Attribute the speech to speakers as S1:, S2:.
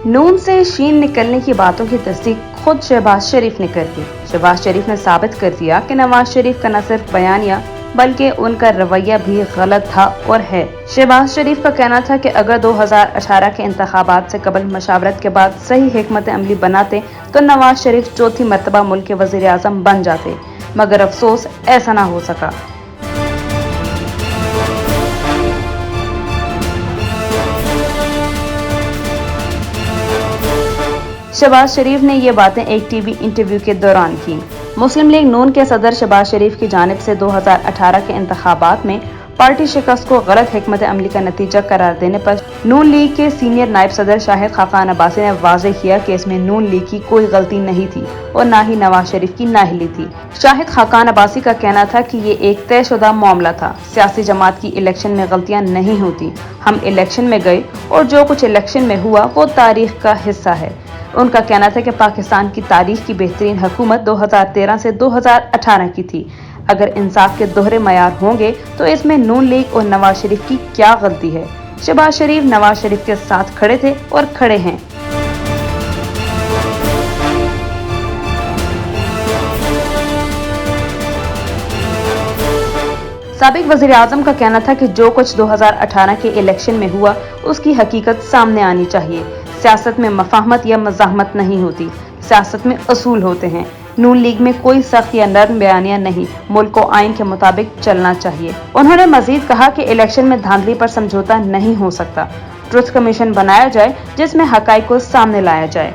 S1: नून से शीन निकलने की बातों की तस्दीक खुद शहबाज शरीफ ने कर दी। शहबाज शरीफ ने साबित कर दिया कि नवाज शरीफ का न सिर्फ बयानिया बल्कि उनका रवैया भी गलत था और है। शहबाज शरीफ का कहना था कि अगर 2018 के इंतखाबात से कबल मशावरत के बाद सही हिकमत अमली बनाते तो नवाज शरीफ चौथी मरतबा मुल्क के वजीर आजम बन जाते, मगर अफसोस ऐसा न हो सका। शहबाज शरीफ ने ये बातें एक टीवी इंटरव्यू के दौरान की। मुस्लिम लीग नून के सदर शहबाज शरीफ की जानिब से 2018 के इंतखाबात में पार्टी शिकस्त को गलत हिकमत अमली का नतीजा करार देने पर नून लीग के सीनियर नायब सदर शाहिद खाकान अब्बासी ने वाज़ेह किया कि इसमें नून लीग की कोई गलती नहीं थी और न ही नवाज शरीफ की नाअहली थी। शाहिद खाकान अब्बासी का कहना था कि ये एक तयशुदा मामला था। सियासी जमात की इलेक्शन में गलतियां नहीं होती। हम इलेक्शन में गए और जो कुछ इलेक्शन में हुआ वो तारीख का हिस्सा है। उनका कहना था कि पाकिस्तान की तारीख की बेहतरीन हुकूमत 2013 से 2018 की थी। अगर इंसाफ के दोहरे मयार होंगे तो इसमें नून लीग और नवाज शरीफ की क्या गलती है। शहबाज शरीफ नवाज शरीफ के साथ खड़े थे और खड़े हैं। साबिक वज़ीर आज़म का कहना था कि जो कुछ 2018 के इलेक्शन में हुआ उसकी हकीकत सामने आनी चाहिए। सियासत में मफाहमत या मज़ाहमत नहीं होती, सियासत में असूल होते हैं। नून लीग में कोई सख्त या नर्म बयानिया नहीं, मुल्क को आइन के मुताबिक चलना चाहिए। उन्होंने मजीद कहा कि इलेक्शन में धांधली पर समझौता नहीं हो सकता। ट्रुथ कमीशन बनाया जाए जिसमें हकाइक को सामने लाया जाए।